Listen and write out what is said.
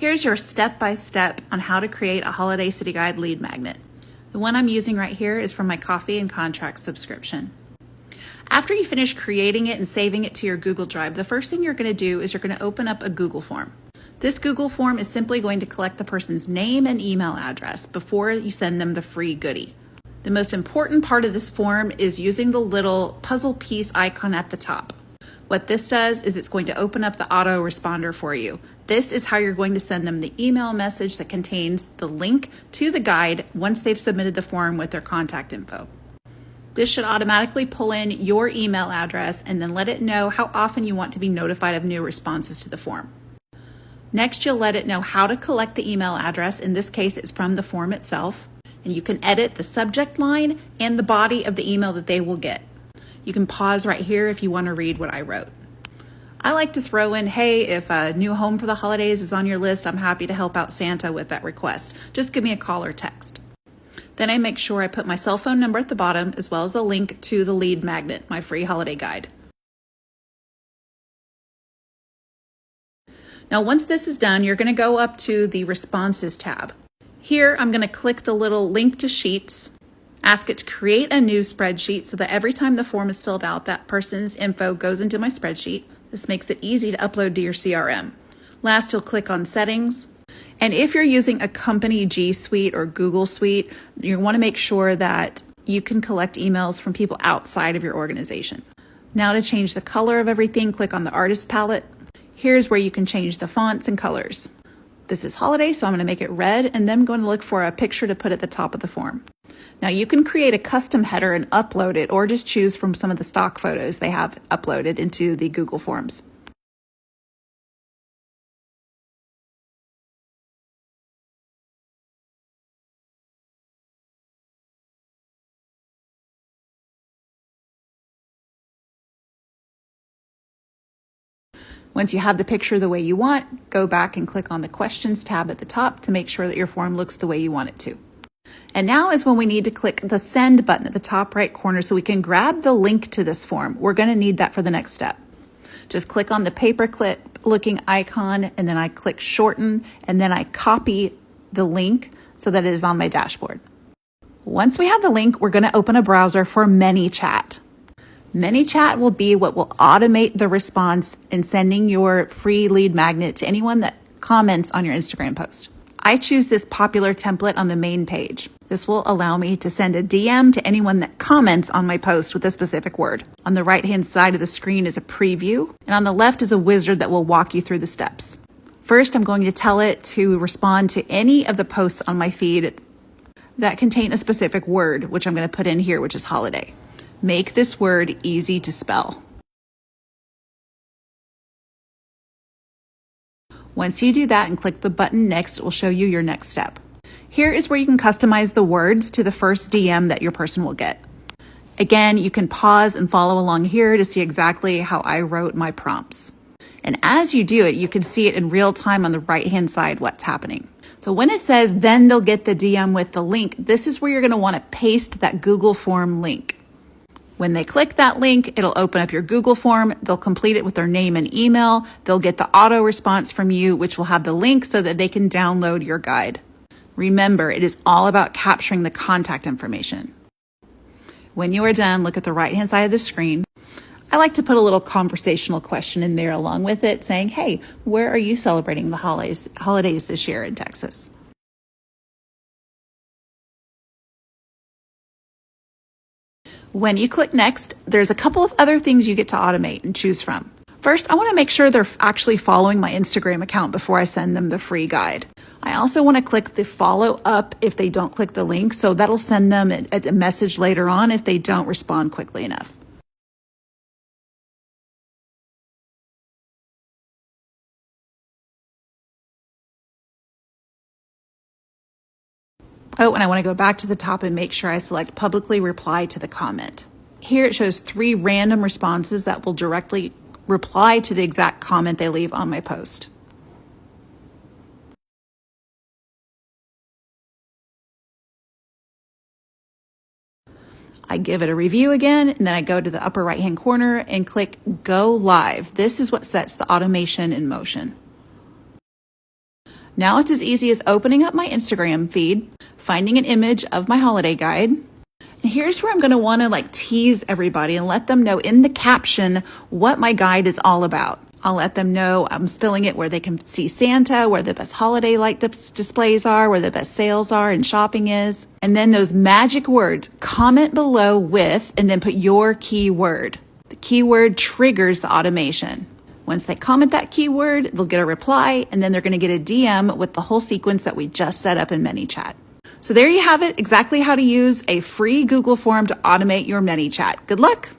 Here's your step-by-step on how to create a Holiday City Guide lead magnet. The one I'm using right here is from my coffee and contract subscription. After you finish creating it and saving it to your Google Drive, the first thing you're going to do is you're going to open up a Google form. This Google form is simply going to collect the person's name and email address before you send them the free goodie. The most important part of this form is using the little puzzle piece icon at the top. What this does is it's going to open up the autoresponder for you. This is how you're going to send them the email message that contains the link to the guide once they've submitted the form with their contact info. This should automatically pull in your email address and then let it know how often you want to be notified of new responses to the form. Next, you'll let it know how to collect the email address. In this case, it's from the form itself. And you can edit the subject line and the body of the email that they will get. You can pause right here if you want to read what I wrote. I like to throw in, hey, if a new home for the holidays is on your list, I'm happy to help out Santa with that request. Just give me a call or text. Then I make sure I put my cell phone number at the bottom as well as a link to the lead magnet, my free holiday guide. Now, once this is done, you're going to go up to the Responses tab. Here, I'm going to click the little link to Sheets, ask it to create a new spreadsheet so that every time the form is filled out, that person's info goes into my spreadsheet. This makes it easy to upload to your CRM. Last, you'll click on Settings. And if you're using a company G Suite or Google Suite, you want to make sure that you can collect emails from people outside of your organization. Now to change the color of everything, click on the Artist Palette. Here's where you can change the fonts and colors. This is holiday, so I'm going to make it red, and then I'm going to look for a picture to put at the top of the form. Now you can create a custom header and upload it, or just choose from some of the stock photos they have uploaded into the Google Forms. Once you have the picture the way you want, go back and click on the Questions tab at the top to make sure that your form looks the way you want it to. And now is when we need to click the Send button at the top right corner so we can grab the link to this form. We're going to need that for the next step. Just click on the paperclip looking icon, and then I click Shorten, and then I copy the link so that it is on my dashboard. Once we have the link, we're going to open a browser for Manychat. Manychat will be what will automate the response in sending your free lead magnet to anyone that comments on your Instagram post. I choose this popular template on the main page. This will allow me to send a DM to anyone that comments on my post with a specific word. On the right-hand side of the screen is a preview, and on the left is a wizard that will walk you through the steps. First, I'm going to tell it to respond to any of the posts on my feed that contain a specific word, which I'm going to put in here, which is holiday. Make this word easy to spell. Once you do that and click the button Next, it will show you your next step. Here is where you can customize the words to the first DM that your person will get. Again, you can pause and follow along here to see exactly how I wrote my prompts. And as you do it, you can see it in real time on the right-hand side what's happening. So when it says, then they'll get the DM with the link, this is where you're going to want to paste that Google form link. When they click that link, it'll open up your Google form. They'll complete it with their name and email. They'll get the auto response from you, which will have the link so that they can download your guide. Remember, it is all about capturing the contact information. When you are done, look at the right-hand side of the screen. I like to put a little conversational question in there along with it saying, hey, where are you celebrating the holidays this year in Texas? When you click Next, there's a couple of other things you get to automate and choose from. First, I want to make sure they're actually following my Instagram account before I send them the free guide. I also want to click the follow up if they don't click the link, so that'll send them a message later on if they don't respond quickly enough. Oh, and I want to go back to the top and make sure I select publicly reply to the comment. Here it shows 3 random responses that will directly reply to the exact comment they leave on my post. I give it a review again, and then I go to the upper right-hand corner and click Go Live. This is what sets the automation in motion. Now it's as easy as opening up my Instagram feed, finding an image of my holiday guide. And here's where I'm going to want to tease everybody and let them know in the caption what my guide is all about. I'll let them know I'm spilling it where they can see Santa, where the best holiday light displays are, where the best sales are and shopping is. And then those magic words, comment below with, and then put your keyword. The keyword triggers the automation. Once they comment that keyword, they'll get a reply, and then they're going to get a DM with the whole sequence that we just set up in Manychat. So there you have it, exactly how to use a free Google form to automate your Manychat. Good luck.